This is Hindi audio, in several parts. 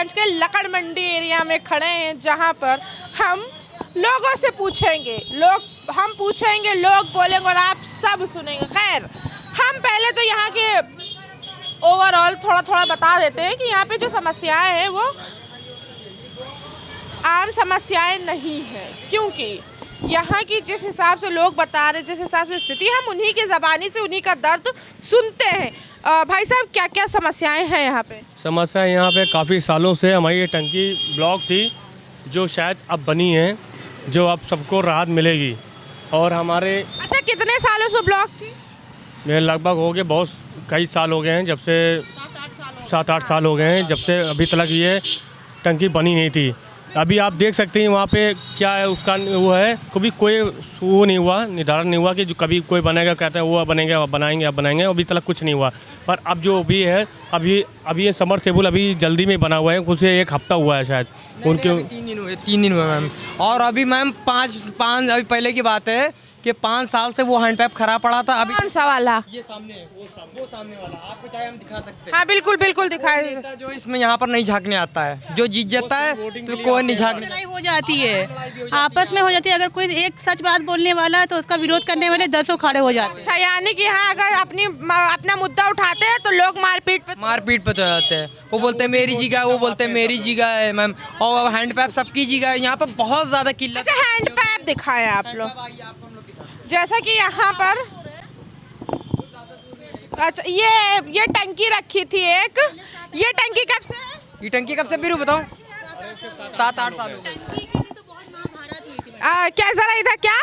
साहिबगंज के लकड़ मंडी एरिया में खड़े हैं, जहां पर हम लोगों से पूछेंगे, हम पूछेंगे, लोग बोलेंगे और आप सब सुनेंगे। खैर, हम पहले तो यहाँ के ओवरऑल थोड़ा थोड़ा बता देते हैं कि यहाँ पे जो समस्याएं हैं वो आम समस्याएं नहीं हैं, क्योंकि यहाँ की जिस हिसाब से लोग बता रहे, जिस हिसाब से स्थिति, हम उन्हीं की ज़बानी से उन्हीं का दर्द सुनते हैं। भाई साहब, क्या क्या समस्याएं हैं यहाँ पे? समस्या यहाँ पे काफ़ी सालों से हमारी ये टंकी ब्लॉक थी, जो शायद अब बनी है, जो अब सबको राहत मिलेगी। और हमारे अच्छा, कितने सालों से ब्लॉक थी? ये लगभग हो गए, बहुत कई साल हो गए हैं, जब से 7-8 साल हो गए हैं, जब से अभी तक ये टंकी बनी नहीं थी। अभी आप देख सकते हैं वहाँ पे क्या है, उसका वो है, कभी कोई वो नहीं हुआ, निर्धारण नहीं हुआ कि जो कभी कोई बनेगा, कहते हैं वो बनेंगे, अब बनाएंगे, अभी तक कुछ नहीं हुआ। पर अब जो भी है, अभी ये समरसेबुल अभी जल्दी में बना हुआ है, कुछ 1 हफ्ता हुआ है शायद उनके। 3 दिन हुए मैम। और अभी मैम 5 अभी पहले की बात है कि 5 साल से वो हैंडपैप खराब पड़ा था। अभी कौन सा वाला? ये सामने, वो सामने वाला, आपको चाहे हम दिखा सकते हैं। हाँ, बिल्कुल बिल्कुल दिखाई। नेता जो इसमें यहाँ पर नहीं झांकने आता है, जो जीत जाता है तो कोई नहीं झांकने। लड़ाई हो जाती है, आपस में हो जाती है। अगर कोई एक सच बात बोलने वाला है तो उसका विरोध करने वाले 10 खड़े हो जाते हैं। अच्छा, यानी कि यहाँ अगर अपना मुद्दा उठाते हैं तो लोग मारपीट पे तो जाते हैं। वो बोलते हैं मेरी जगह है, वो बोलते हैं मेरी जगह है मैम। और हैंडपैप सबकी जगह है, यहाँ पर बहुत ज़्यादा किल्लत। अच्छा, हैंडपैप दिखाएं आप लोग, जैसा कि यहाँ पर। अच्छा, ये टंकी रखी थी एक, ये टंकी कब से है? ये टंकी कब से भी बताओ? 7-8 साल हो गए। क्या जरा इधर, क्या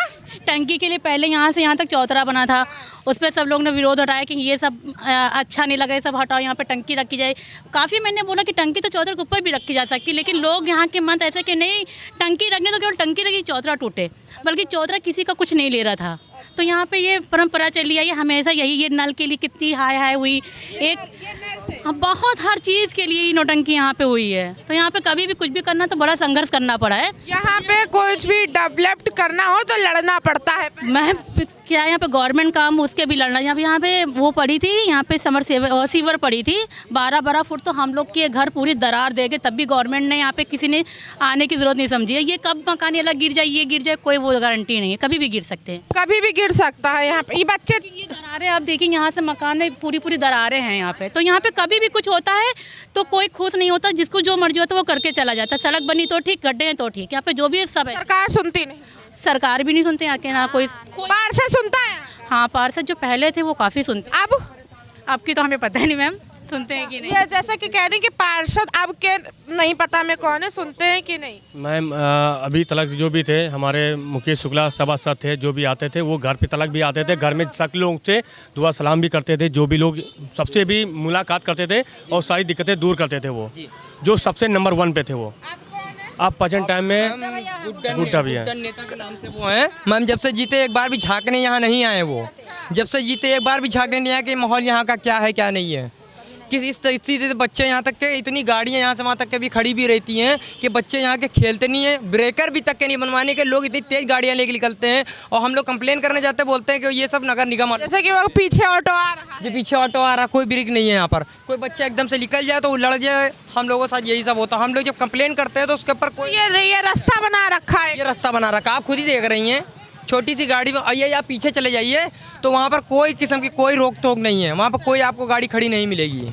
टंकी के लिए पहले यहाँ से यहाँ तक चौतरा बना था, उस पर सब लोग ने विरोध उठाया कि ये सब अच्छा नहीं लगा, ये सब हटाओ, यहाँ पे टंकी रखी जाए। काफ़ी मैंने बोला कि टंकी तो चौतरे के ऊपर भी रखी जा सकती, लेकिन लोग यहाँ के मन ऐसे कि नहीं, टंकी रखने तो केवल टंकी रखी, चौतरा टूटे, बल्कि चौतरा किसी का कुछ नहीं ले रहा था। तो यहाँ पे ये परंपरा चली आई हमेशा यही। ये नल के लिए कितनी हाय हुई, एक बहुत हर चीज़ के लिए नौटंकी यहाँ पे हुई है। तो यहाँ पे कभी भी कुछ भी करना तो बड़ा संघर्ष करना पड़ा है। यहाँ पे कुछ भी डेवलप्ड करना हो तो लड़ना पड़ता है। मैं क्या यहाँ पे गवर्नमेंट काम उसके भी लड़ना। यहाँ पे वो पड़ी थी, यहाँ पे सीवर पड़ी थी 12 फुट, तो हम लोग के घर पूरी दरार दे गए, तब भी गवर्नमेंट ने यहाँ पे किसी ने आने की जरूरत नहीं समझी है। ये कब मकान अलग गिर जाए, ये गिर जाए, कोई वो गारंटी नहीं है, कभी भी गिर सकते हैं, कभी भी गिर सकता है। यहाँ पे ये बच्चे, ये दरारें आप देखिए, यहाँ से मकान में पूरी दरारें हैं यहाँ पे। तो यहाँ पे कभी भी कुछ होता है तो कोई खुश नहीं होता, जिसको जो मर्जी होता है वो करके चला जाता है। सड़क बनी तो ठीक, गड्ढे हैं तो ठीक, यहाँ पे जो भी है सब है। सरकार सुनती नहीं, सरकार भी नहीं सुनते यहाँ के, ना कोई पार्षद सुनता है। हाँ, पार्षद जो पहले थे वो काफ़ी सुनते। अब आपकी तो हमें पता ही नहीं मैम, सुनते हैं कि नहीं। ये जैसा कि कह रही कि पार्षद अब के नहीं पता हमें कौन है, सुनते हैं कि नहीं? मैम अभी तलक जो भी थे हमारे मुकेश शुक्ला सभासद थे, जो भी आते थे वो घर पे तलक भी आते थे, घर में सब लोगों से दुआ सलाम भी करते थे, जो भी लोग सबसे भी मुलाकात करते थे और सारी दिक्कतें दूर करते थे। वो जो सबसे नंबर 1 पे थे वो। आप प्रेजेंट टाइम में गुड्डा भी है, नेता के नाम से वो हैं मैम। जब से जीते एक बार भी झांकने यहाँ नहीं आए वो, जब से जीते एक बार भी झांकने नहीं आए कि माहौल यहाँ का क्या है क्या नहीं है। किस इस स्थिति से बच्चे यहाँ तक के, इतनी गाड़ियाँ यहाँ से वहाँ तक के भी खड़ी भी रहती हैं कि बच्चे यहाँ के खेलते नहीं हैं, ब्रेकर भी तक के नहीं बनवाने के, लोग इतनी तेज गाड़ियाँ लेके निकलते हैं। और हम लोग कंप्लेन करने जाते बोलते हैं कि ये सब नगर निगम, जैसे कि वो पीछे ऑटो आ रहा है, जो पीछे ऑटो आ रहा, कोई ब्रेक नहीं है यहाँ पर। कोई बच्चा एकदम से निकल जाए तो वो लड़ जाए, हम लोगों के साथ यही सब होता है। हम लोग जब कंप्लेन करते हैं तो उसके ऊपर कोई, ये रास्ता बना रखा है, ये रास्ता बना रखा, आप खुद ही देख रही हैं। छोटी सी गाड़ी में आइए, आप पीछे चले जाइए तो वहाँ पर कोई किस्म की कोई रोक टोक नहीं है, वहाँ पर कोई आपको गाड़ी खड़ी नहीं मिलेगी।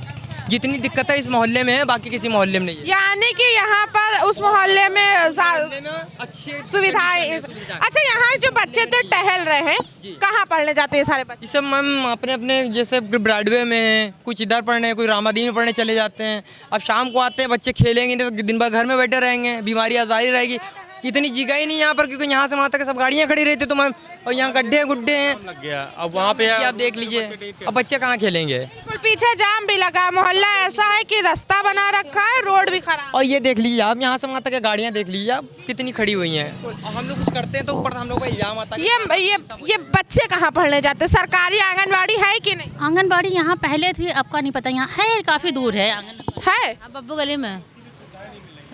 जितनी दिक्कत है इस मोहल्ले में है, बाकी किसी मोहल्ले में नहीं है। यानी कि यहाँ पर उस मोहल्ले में अच्छी सुविधाएं। अच्छा, यहाँ जो बच्चे तो टहल रहे हैं, कहाँ पढ़ने जाते हैं सारे बच्चे? ये सब मैम अपने अपने जैसे ब्रॉडवे में हैं, कुछ इधर पढ़ने, कोई रामादीन में पढ़ने चले जाते हैं। अब शाम को आते हैं बच्चे, खेलेंगे नहीं तो दिन भर घर में बैठे रहेंगे, बीमारियाँ जारी रहेगी। इतनी जगह ही नहीं यहाँ पर, क्योंकि यहाँ से वहाँ तक सब गाड़ियाँ खड़ी रहती तो मैम, और यहाँ गड्ढे गुड्ढे हैं लग गया। अब वहाँ पे आप देख लीजिए, अब बच्चे कहाँ खेलेंगे। बिल्कुल, पीछे जाम भी लगा, मोहल्ला ऐसा है कि रास्ता बना रखा है, रोड भी खराब। और ये देख लीजिए आप, यहाँ से वहाँ तक गाड़ियाँ देख लीजिए आप कितनी खड़ी हुई हैं। और हम लोग कुछ करते हैं तो ऊपर हम लोग का इल्जाम आता है। ये बच्चे कहाँ पढ़ने जाते हैं? सरकारी आंगनबाड़ी है कि नहीं? आंगनबाड़ी यहाँ पहले थी, आपका नहीं पता, यहाँ है, काफ़ी दूर है आंगनबाड़ी। है बब्बू गली में,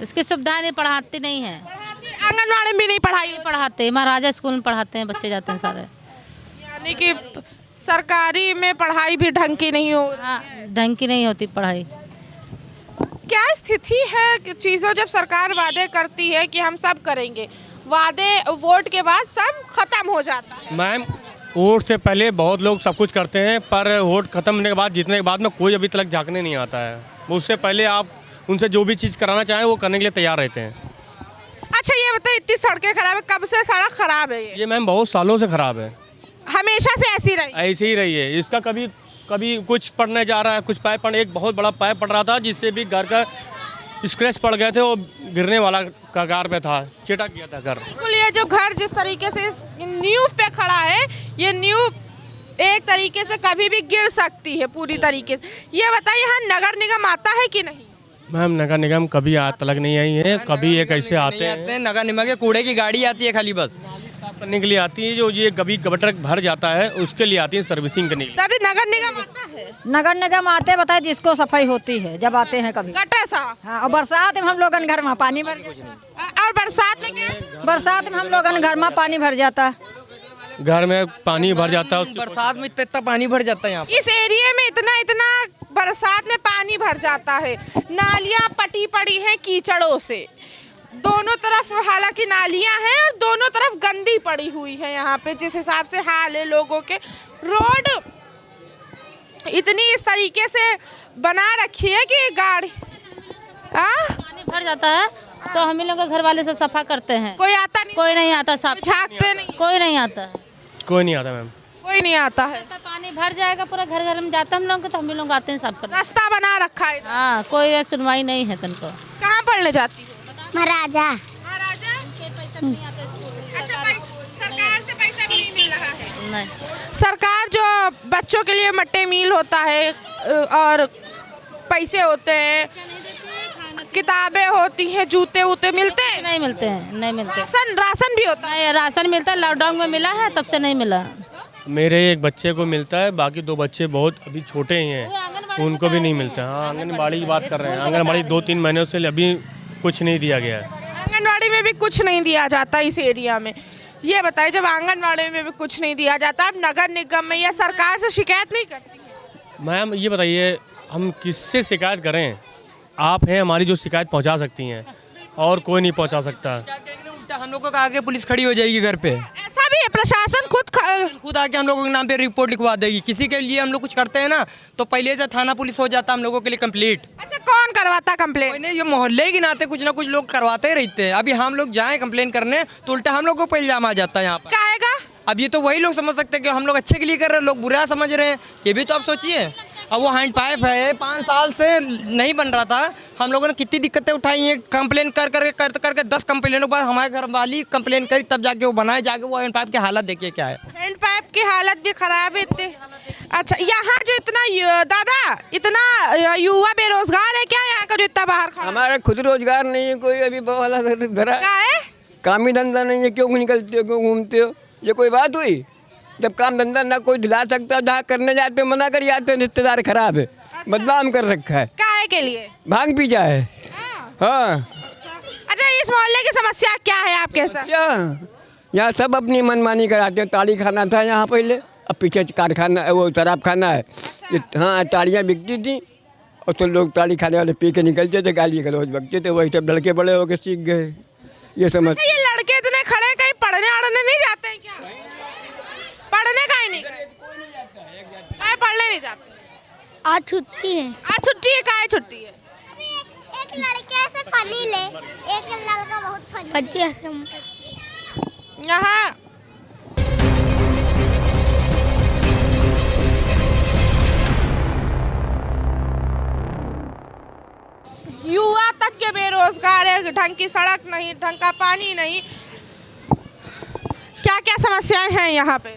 इसकी सुविधा नहीं, पढ़ाते नहीं है, आंगनबाड़ी में भी नहीं पढ़ाई। पढ़ाते महाराजा स्कूल में पढ़ाते हैं, बच्चे जाते हैं सारे। यानी कि सरकारी में पढ़ाई भी ढंग की नहीं हो। हाँ, ढंग की नहीं होती पढ़ाई। क्या स्थिति है कि चीज़ों जब सरकार वादे करती है कि हम सब करेंगे, वादे वोट के बाद सब खत्म हो जाता है। मैम वोट से पहले बहुत लोग सब कुछ करते हैं, पर वोट खत्म होने के बाद, जीतने के बाद में कोई अभी तक झांकने नहीं आता है। उससे पहले आप उनसे जो भी चीज़ कराना चाहें वो करने के लिए तैयार रहते हैं। अच्छा ये बताइए, इतनी सड़कें खराब है, कब से सड़क खराब है ये? ये मैम बहुत सालों से ख़राब है, हमेशा से ऐसी रही? ऐसे ही रही है। इसका कभी कुछ पड़ने जा रहा है, कुछ पाइप एक बहुत बड़ा पाइप पड़ रहा था जिससे भी घर का स्क्रैच पड़ गए थे, वो गिरने वाला कगार पे था, चिटक गया था घर। बिल्कुल, ये जो घर जिस तरीके से इस नींव पे खड़ा है, ये नींव एक तरीके से कभी भी गिर सकती है पूरी तरीके से। ये बताइए यहाँ नगर निगम आता है कि नहीं? मैम नगर निगम कभी आज तक नहीं आई है, कभी एक ऐसे आते हैं नगर निगम के कूड़े की गाड़ी आती है खाली बस साफ करने के लिए आती है, जो ये कभी गटर भर जाता है उसके लिए आती है सर्विसिंग करने के लिए। दादी नगर निगम आता है? नगर निगम आते बताए जिसको सफाई होती है जब आते हैं कभी। गटर सा? हाँ, और बरसात में हम लोग घर में पानी भर और बरसात में क्या? बरसात में हम लोग घर में पानी भर जाता, घर में पानी भर जाता है। बरसात में इतना पानी भर जाता है यहाँ इस एरिया में इतना बरसात में पानी भर जाता है, नालियाँ पटी पड़ी हैं कीचड़ों से, दोनों तरफ हालांकि नालियाँ हैं और दोनों तरफ गंदी पड़ी हुई है। यहाँ पे जिस हिसाब से हाल है लोगों के, रोड इतनी इस तरीके से बना रखी है कि गाड़ी पानी भर जाता है तो हम ही लोग घर वाले से सफा करते हैं, कोई आता नहीं, कोई नहीं आता, साफ झांकते नहीं, कोई नहीं आता, कोई नहीं आता मैम, कोई नहीं आता है। तो पानी भर जाएगा पूरा घर घर में जाता हम लोग को, तो हम ही लोग आते हैं साफ करने। रास्ता बना रखा है। हाँ, कोई सुनवाई नहीं है तुमको। कहाँ पढ़ने जाती हो? महाराजा। महाराजा? पैसा नहीं आता स्कूल। अच्छा, सरकार से पैसा भी नहीं मिल रहा है? नहीं, सरकार जो बच्चों के लिए मिड डे मील होता है और पैसे होते हैं, किताबें होती हैं, जूते वूते मिलते हैं? नहीं मिलते हैं, नहीं मिलते। राशन भी होता है? नहीं, राशन मिलता है, लॉकडाउन में मिला है, तब से नहीं मिला। मेरे एक बच्चे को मिलता है, बाकी 2 बच्चे बहुत अभी छोटे ही हैं, उनको भी नहीं मिलता। हाँ, आंगनबाड़ी की बात कर रहे हैं, आंगनबाड़ी 2-3 महीनों से अभी कुछ नहीं दिया गया है। आंगनबाड़ी में भी कुछ नहीं दिया जाता इस एरिया में। ये बताइए, जब आंगनबाड़ी में भी कुछ नहीं दिया जाता, अब नगर निगम में या सरकार से शिकायत नहीं करती है? मैम ये बताइए हम किससे शिकायत करें? आप हैं हमारी जो शिकायत पहुंचा सकती हैं, और कोई नहीं पहुंचा सकता। उल्टा हम लोगों को आगे पुलिस खड़ी हो जाएगी घर पे, ऐसा भी है, प्रशासन खुद आके हम लोगों के नाम पे रिपोर्ट लिखवा देगी। किसी के लिए हम लोग कुछ करते हैं ना तो पहले से थाना पुलिस हो जाता हम लोगों के लिए कंप्लीट। अच्छा, कौन करवाता कंप्लेन? नहीं, ये मोहल्ले के नाते कुछ ना कुछ लोग करवाते ही रहते हैं। अभी हम लोग जाएं कंप्लेन करने तो उल्टा हम लोग को पे इल्जाम आ जाता है यहाँ पर। काहेगा? अब ये तो वही लोग समझ सकते हैं कि हम लोग अच्छे के लिए कर रहे हैं, लोग बुरा समझ रहे हैं, ये भी तो आप सोचिए। अब वो हैंड पाइप है 5 साल से नहीं बन रहा था, हम लोगों ने कितनी दिक्कतें उठाई हैं, कंप्लेन करके 10 कंप्लेनों के बाद हमारे घर वाली कंप्लेन करी, तब जाके वो बनाए, जाके वो हैंड पाइप की हालत देखिए क्या है। हैंड पाइप की हालत भी खराब है इतने। अच्छा, यहाँ जो इतना युवा बेरोजगार है क्या यहाँ का जो इतना बाहर खड़ा? हमारा खुद रोजगार नहीं है कोई, अभी वाला धरा क्या है? काम ही धंधा नहीं है, क्यों निकलते हो, क्यों घूमते हो? ये कोई बात हुई? जब काम धंधा ना कोई दिला सकता, जहाँ करने जाते हो मना कर जाते हैं, रिश्तेदार खराब है, बदनाम कर रखा है, काहे के लिए? भांग पी जाए। हाँ, अच्छा, इस मोहल्ले की समस्या क्या है आपके साथ? क्या यहाँ सब अपनी मनमानी कराते हैं। ताड़ी खाना था यहाँ पहले, अब पीछे कारखाना, वो शराब खाना है। हाँ, ताड़ियाँ बिकती थी और तो लोग ताड़ी खाने वाले पी के निकलते थे, गाली गलौज बकते थे, वही सब लड़के बड़े होकर सीख गए। ये समझ। अच्छा, ये लड़के इतने खड़े हैं, कहीं पढ़ने अड़ने नहीं जाते हैं क्या? पढ़ने का ही नहीं, काहे पढ़ने नहीं जाते? आज छुट्टी है। आज छुट्टी है, काहे छुट्टी है? एक लड़के से फनी ले, एक लड़का बहुत फनी। यहाँ युवा तक के बेरोजगार है, ढंग की सड़क नहीं, ढंग का पानी नहीं। क्या क्या समस्याएं हैं यहाँ पे?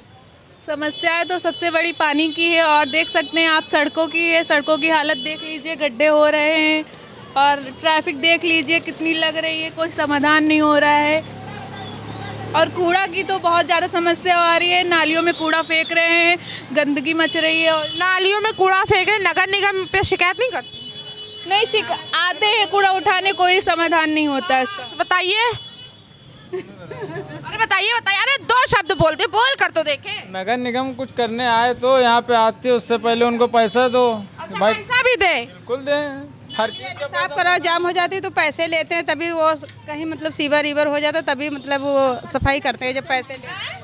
समस्याएं तो सबसे बड़ी पानी की है, और देख सकते हैं आप सड़कों की है, सड़कों की हालत देख लीजिए, गड्ढे हो रहे हैं, और ट्रैफिक देख लीजिए कितनी लग रही है, कोई समाधान नहीं हो रहा है। और कूड़ा की तो बहुत ज़्यादा समस्या आ रही है, नालियों में कूड़ा फेंक रहे हैं, गंदगी मच रही है। और नालियों में कूड़ा फेंक रहे, नगर निगम पे शिकायत नहीं करती? नहीं, आते हैं कूड़ा उठाने, कोई समाधान नहीं होता है इसका। बताइए, अरे बताइए, अरे 2 शब्द बोलते, बोल कर तो देखे। नगर निगम कुछ करने आए तो यहाँ पे आते, उससे पहले उनको पैसा दो। अच्छा, पैसा भी दे? बिल्कुल दें। हर साफ कराओ, जाम हो जाती है तो पैसे लेते हैं, तभी वो कहीं मतलब सीवर ईवर हो जाता है तभी मतलब वो सफाई करते हैं जब पैसे लेते हैं।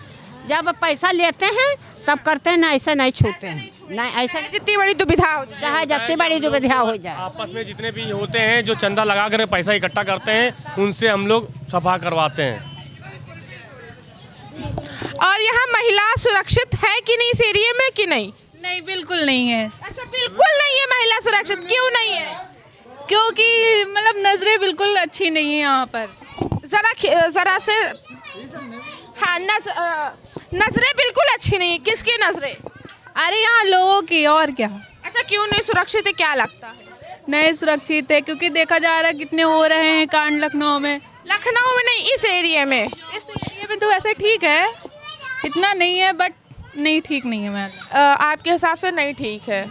जब पैसा लेते हैं तब करते हैं, ना ऐसा नहीं छूते हैं, ना ऐसा जितनी बड़ी दुविधा हो जाए। चाहे जितनी बड़ी दुविधा हो जाए। आपस में जितने भी होते हैं जो चंदा लगा कर पैसा इकट्ठा करते हैं उनसे हम लोग सफा करवाते हैं। और यहाँ महिला सुरक्षित है कि नहीं इस एरिया में कि नहीं? नहीं, बिल्कुल नहीं है। अच्छा, बिल्कुल नहीं है महिला सुरक्षित। क्यों नहीं है? क्योंकि मतलब नज़रें बिल्कुल अच्छी नहीं है यहाँ पर। जरा से हाँ, नजरें बिल्कुल अच्छी नहीं। किसकी नजरें? अरे यहाँ लोगों की, और क्या। अच्छा, क्यों नहीं सुरक्षित है, क्या लगता है? नहीं सुरक्षित है क्योंकि देखा जा रहा है कितने हो रहे हैं कांड लखनऊ में। लखनऊ में नहीं, इस एरिया में। इस एरिया में तो वैसे ठीक है, इतना नहीं है बट नहीं, ठीक नहीं है। मैं आपके हिसाब से नहीं ठीक है?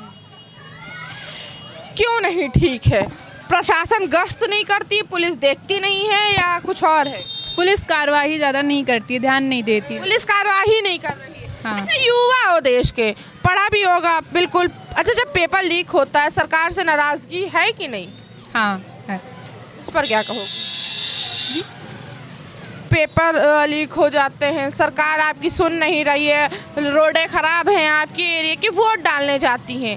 क्यों नहीं ठीक है? प्रशासन गश्त नहीं करती, पुलिस देखती नहीं है, या कुछ और है? पुलिस कार्रवाई ज़्यादा नहीं करती, ध्यान नहीं देती। पुलिस कार्रवाई नहीं कर रही है। हाँ। अच्छा, युवा हो देश के, पढ़ा भी होगा बिल्कुल। अच्छा, जब पेपर लीक होता है सरकार से नाराजगी है कि नहीं? हाँ है। उस पर क्या कहोगे? पेपर लीक हो जाते हैं, सरकार आपकी सुन नहीं रही है, रोडें खराब हैं आपके एरिया की, वोट डालने जाती हैं,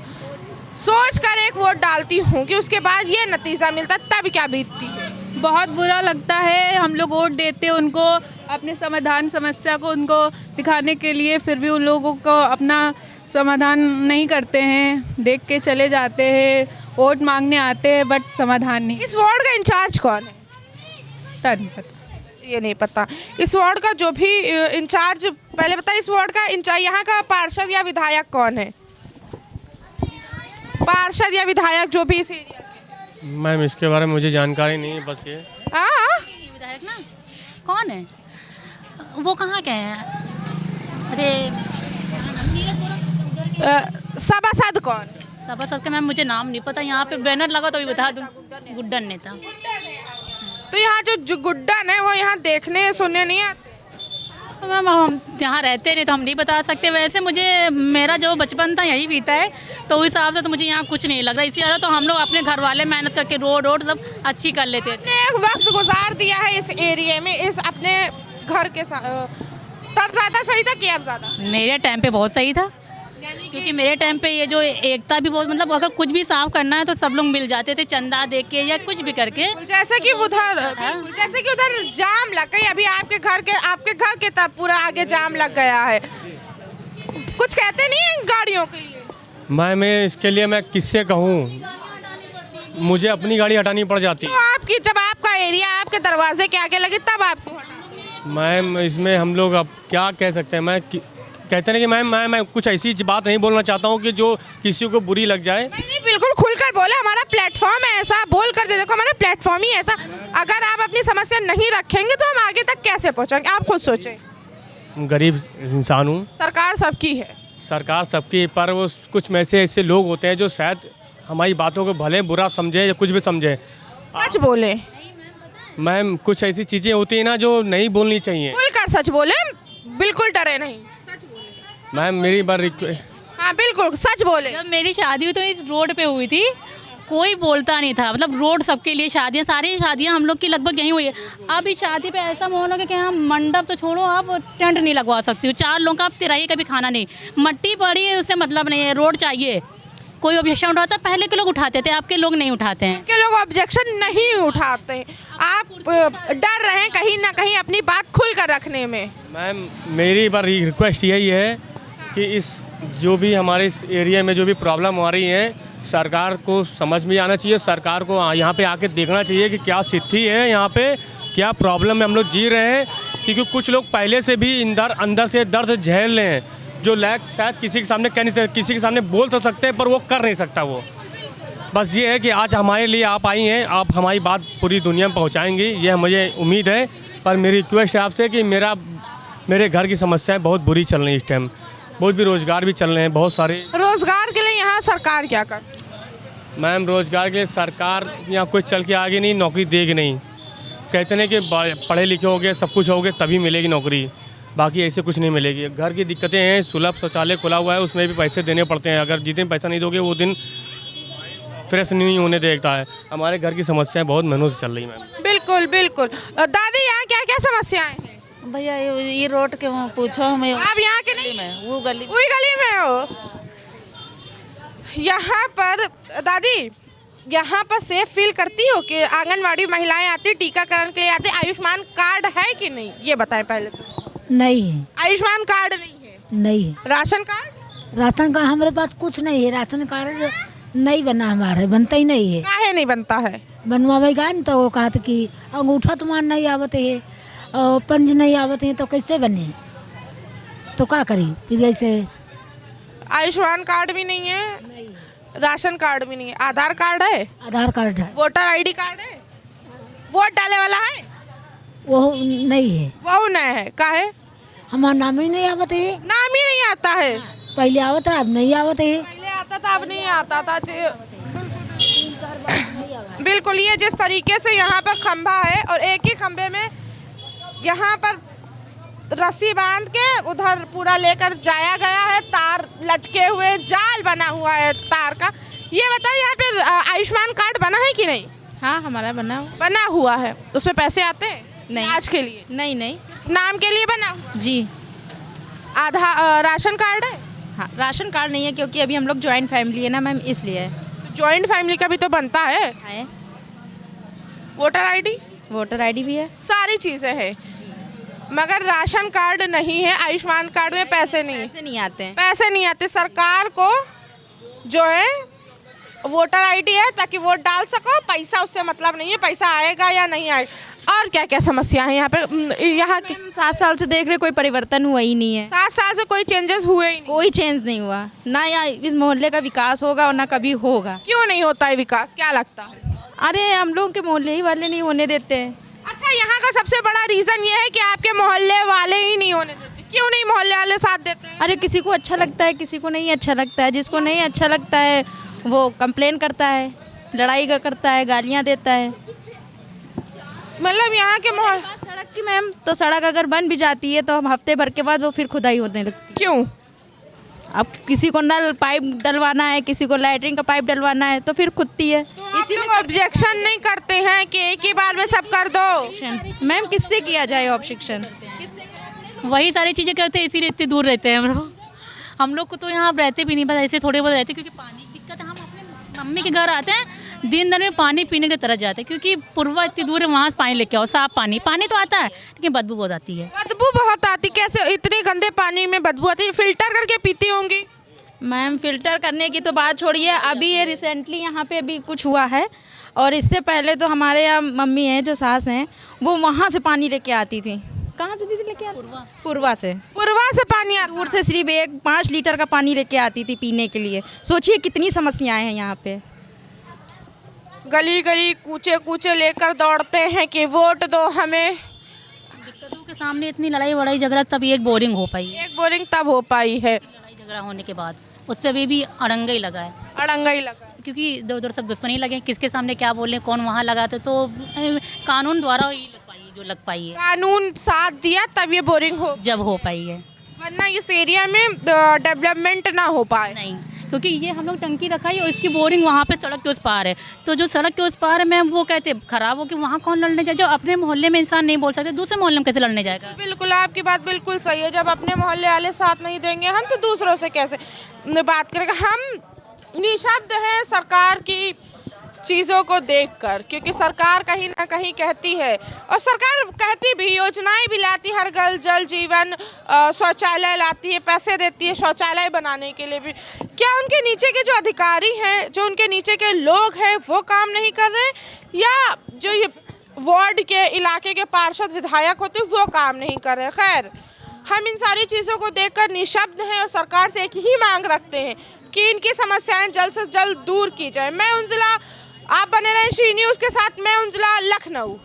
सोच कर एक वोट डालती हूँ कि उसके बाद ये नतीजा मिलता, तब क्या बीतती है? बहुत बुरा लगता है। हम लोग वोट देते हैं उनको अपने समाधान समस्या को उनको दिखाने के लिए, फिर भी उन लोगों को अपना समाधान नहीं करते हैं, देख के चले जाते हैं, वोट मांगने आते हैं बट समाधान नहीं। इस वार्ड का इंचार्ज कौन है? नहीं पता। ये नहीं पता। इस वार्ड का जो भी इंचार्ज, पहले बता, इस वार्ड का इंचार्ज, यहाँ का पार्षद या विधायक कौन है? पार्षद या विधायक जो भी इस एरिया के। मैम इसके बारे में मुझे जानकारी नहीं है, बस ये हाँ, विधायक ना कौन है, वो कहाँ के हैं? अरे सभासद कौन? सभासद का मैम मुझे नाम नहीं पता, यहाँ पे बैनर लगा तो भी बता दूँ। गुड्डन नेता। तो यहाँ जो गुड्डन है वो यहाँ देखने सुनने नहीं आते? मैम हम यहाँ रहते नहीं तो हम नहीं बता सकते। वैसे मुझे मेरा जो बचपन था यही बीता है, तो उस हिसाब से तो मुझे यहाँ कुछ नहीं लग रहा। इसी वजह तो हम लोग अपने घर वाले मेहनत करके रोड सब अच्छी कर लेते थे। आपने एक वक्त गुजार दिया है इस एरिया में, इस अपने घर के साथ, तब ज़्यादा सही था कि अब ज़्यादा? मेरे टाइम पे बहुत सही था, क्योंकि मेरे टाइम पे ये जो एकता भी बहुत, मतलब अगर कुछ भी साफ करना है तो सब लोग मिल जाते थे चंदा दे के या कुछ भी करके। जैसे कि उधर जाम लग गई, अभी आपके घर के तब पूरा आगे जाम लग गया है, कुछ कहते नहीं है गाड़ियों के लिए? मैं इसके लिए मैं किससे कहूँ, मुझे अपनी गाड़ी हटानी पड़ जाती। तो आपकी, जब आपका एरिया आपके दरवाजे के आगे लगे तब आपको? मैम इसमें हम लोग अब क्या कह सकते हैं, मैं कहते हैं कि मैं कुछ ऐसी बात नहीं बोलना चाहता हूँ कि जो किसी को बुरी लग जाए। नहीं, बिल्कुल खुलकर बोले, हमारा प्लेटफॉर्म है ऐसा, बोल कर दे, देखो हमारा प्लेटफॉर्म ही ऐसा। अगर आप अपनी समस्या नहीं रखेंगे तो हम आगे तक कैसे पहुँचेंगे? आप खुद सोचें। गरीब इंसान हूँ। सरकार सबकी है। सरकार सबकी, पर वो कुछ में से ऐसे लोग होते हैं जो शायद हमारी बातों को भले बुरा समझे या कुछ भी समझे। सच बोले मैम, कुछ ऐसी चीज़ें होती हैं ना जो नहीं बोलनी चाहिए। खुलकर सच बोले, बिल्कुल डरे नहीं। मैम मेरी बार हाँ बिल्कुल सच बोले। जब मेरी शादी हुई तो इस रोड पे हुई थी, कोई बोलता नहीं था, मतलब रोड सबके लिए शादियाँ, सारी शादियाँ हम लोग की लगभग यहीं हुई है। अब इस शादी पे ऐसा माहौल हो गया कि हाँ मंडप तो छोड़ो, आप टेंट नहीं लगवा सकती हो, 4 लोगों का आप तिराही का भी खाना नहीं, मट्टी पड़ी है उससे मतलब नहीं है, रोड चाहिए। कोई ऑब्जेक्शन उठाता, पहले के लोग उठाते थे, आपके लोग नहीं उठाते हैं। के लोग ऑब्जेक्शन नहीं उठाते, आप डर रहे हैं कहीं ना कहीं अपनी बात खुल कर रखने में। मैम मेरी बार रिक्वेस्ट यही है कि इस जो भी हमारे इस एरिया में जो भी प्रॉब्लम आ रही है, सरकार को समझ में आना चाहिए, सरकार को यहाँ पे आके देखना चाहिए कि क्या स्थिति है, यहाँ पे क्या प्रॉब्लम में हम लोग जी रहे हैं। क्योंकि कुछ लोग पहले से भी अंदर से दर्द झेल रहे हैं, जो लायक शायद किसी के सामने कह नहीं सकते, किसी के सामने बोल तो सकते हैं पर वो कर नहीं सकता वो। बस ये है कि आज हमारे लिए आप आई हैं, आप हमारी बात पूरी दुनिया में पहुँचाएँगी, ये मुझे उम्मीद है। पर मेरी रिक्वेस्ट है आपसे कि मेरे घर की समस्याएँ बहुत बुरी चल रही है इस टाइम, बहुत भी रोज़गार भी चल रहे हैं बहुत सारे। रोज़गार के लिए यहाँ सरकार क्या कर? मैम रोज़गार के लिए सरकार यहाँ कुछ चल के आगे नहीं, नौकरी देगी नहीं। कहते हैं कि पढ़े लिखे होगे, सब कुछ होगे तभी मिलेगी नौकरी, बाकी ऐसे कुछ नहीं मिलेगी। घर की दिक्कतें हैं, सुलभ शौचालय खुला हुआ है, उसमें भी पैसे देने पड़ते हैं, अगर जिस दिन पैसा नहीं दोगे वो दिन फ्रेश नहीं होने देता है। हमारे घर की समस्याएं बहुत महीनों से चल रही मैम। बिल्कुल बिल्कुल। दादी यहाँ क्या क्या समस्याएं हैं? भैया ये रोड के वहाँ पूछो हमें। आप यहाँ के नहीं? में वो गली वही गली में हो? यहाँ पर दादी, यहाँ पर सेफ फील करती हो कि आंगनवाड़ी महिलाएं आती, टीकाकरण के लिए आती, आयुष्मान कार्ड है कि नहीं, ये बताएं पहले तो। नहीं है, आयुष्मान कार्ड नहीं है? नहीं है। Ration card? राशन कार्ड हमारे पास कुछ नहीं है, राशन कार्ड नहीं बना, हमारे बनता ही नहीं है। काहे नहीं बनता है? बनवाएगा न तो वो कहते कि अंगूठा तुम्हारा नहीं आवत है और पंज नहीं आवत है तो कैसे बने, तो क्या करी फिर ऐसे। आयुष्मान कार्ड भी नहीं है, राशन कार्ड भी नहीं है। आधार कार्ड है? आधार कार्ड है। वोटर आईडी कार्ड है? वोट डाले वाला है? वो नहीं है। वो नहीं है, काहे? हमारा नाम ही नहीं आवत है। नाम ही नहीं आता है? पहले आवत है, अब नहीं आवत है। पहले आता था, अब नहीं आता था। बिल्कुल। ये जिस तरीके से यहाँ पर खंभा है और एक ही खंभे में यहाँ पर रस्सी बांध के उधर पूरा लेकर जाया गया है, तार लटके हुए, जाल बना हुआ है तार का। ये बताइए यहाँ पे आयुष्मान कार्ड बना है कि नहीं? हाँ हमारा बना हुआ है। उसमें पैसे आते हैं नहीं। इलाज के लिए? नहीं नाम के लिए बना हुआ? जी। राशन कार्ड है? हाँ राशन कार्ड नहीं है क्योंकि अभी हम लोग ज्वाइंट फैमिली है ना मैम, इसलिए। जॉइंट फैमिली का भी तो बनता है। Voter ID? वोटर आईडी भी है, सारी चीज़ें हैं, मगर राशन कार्ड नहीं है। आयुष्मान कार्ड में पैसे नहीं आते हैं। पैसे नहीं आते। सरकार को जो है वोटर आईडी है ताकि वोट डाल सको, पैसा उससे मतलब नहीं है, पैसा आएगा या नहीं आएगा। और क्या क्या समस्या है यहाँ पे? यहाँ के 7 साल से देख रहे कोई परिवर्तन हुआ ही नहीं है। 7 साल से कोई चेंजेस हुए ही नहीं? कोई चेंज नहीं हुआ ना, यहाँ इस मोहल्ले का विकास होगा और ना कभी होगा। क्यों नहीं होता है विकास, क्या लगता है? अरे हम लोग के मोहल्ले ही वाले नहीं होने देते हैं। अच्छा, यहाँ का सबसे बड़ा रीज़न ये है कि आपके मोहल्ले वाले ही नहीं होने देते। क्यों नहीं मोहल्ले वाले साथ देते हैं? अरे किसी को अच्छा लगता है, किसी को नहीं अच्छा लगता है। जिसको नहीं अच्छा लगता है वो कंप्लेन करता है, लड़ाई करता है, गालियाँ देता है। मतलब यहाँ के सड़क की मैम, तो सड़क अगर बन भी जाती है तो हम हफ्ते भर के बाद वो फिर खुदाई होने लगती है। क्यों? अब किसी को नल पाइप डलवाना है, किसी को लैटरिन का पाइप डलवाना है तो फिर खुदती है। इसी में ऑब्जेक्शन नहीं करते हैं कि एक ही बार में सब कर दो? मैम किससे किया जाए ऑब्जेक्शन? वही सारी चीज़ें करते हैं, इसीलिए इतने दूर रहते हैं हम लोग को तो यहाँ रहते भी नहीं, बस ऐसे थोड़े बहुत रहते क्योंकि पानी की दिक्कत है। हम अपने मम्मी के घर आते हैं, दिन में पानी पीने की तरह जाते हैं क्योंकि पूर्वा इतनी दूर है, वहाँ से पानी लेके आओ। साफ पानी तो आता है लेकिन बदबू बहुत आती है। बदबू बहुत आती? कैसे इतने गंदे पानी में बदबू आती है? फिल्टर करके पीती होंगी? मैम फिल्टर करने की तो बात छोड़िए, अभी ये रिसेंटली यहाँ पे अभी कुछ हुआ है और इससे पहले तो हमारे यहाँ मम्मी हैं जो सास हैं, वो वहाँ से पानी लेके आती थी। कहाँ से दीदी लेके आती? पूर्वा से पानी दूर से सिर्फ 5 लीटर का पानी लेके आती थी पीने के लिए। सोचिए कितनी समस्याएं हैं यहाँ पे। गली गली कूचे कूचे लेकर दौड़ते हैं कि वोट दो हमें। दिक्कतों के सामने इतनी लड़ाई वड़ाई झगड़ा तब एक बोरिंग हो पाई है। एक बोरिंग तब हो पाई है। लड़ाई झगड़ा होने के बाद उस पर भी अड़ंगा ही लगा है। अड़ंगा ही लगा क्योंकि इधर उधर सब दुश्मनी लगे, किसके सामने क्या बोलें, कौन वहाँ लगाते, तो कानून द्वारा ही लग पाई जो लग पाई है। कानून साथ दिया तब ये बोरिंग हो, जब हो पाई है, वरना इस एरिया में डेवलपमेंट ना हो पाए। नहीं, क्योंकि ये हम लोग टंकी रखा है और इसकी बोरिंग वहाँ पे सड़क के उस पार है। तो जो सड़क के उस पार है मैम, वो कहते ख़राब हो कि वहाँ कौन लड़ने जाए। जो अपने मोहल्ले में इंसान नहीं बोल सकते, दूसरे मोहल्ले में कैसे लड़ने जाएगा? बिल्कुल, आपकी बात बिल्कुल सही है। जब अपने मोहल्ले वाले साथ नहीं देंगे हम, तो दूसरों से कैसे बात करेंगे? हम निशब्द हैं सरकार की चीज़ों को देखकर, क्योंकि सरकार कहीं ना कहीं कहती है, और सरकार कहती भी, योजनाएं भी लाती, हर घर जल जीवन शौचालय लाती है, पैसे देती है शौचालय बनाने के लिए भी। क्या उनके नीचे के जो अधिकारी हैं, जो उनके नीचे के लोग हैं, वो काम नहीं कर रहे, या जो ये वार्ड के इलाके के पार्षद विधायक होते हैं वो काम नहीं कर रहे? खैर, हम इन सारी चीज़ों को देखकर निशब्द हैं और सरकार से एक ही मांग रखते हैं कि इनकी समस्याएं जल्द से जल्द दूर की जाए। मैं उंजला, आप बने रहें शी न्यूज़ के साथ। मैं उंजला, लखनऊ।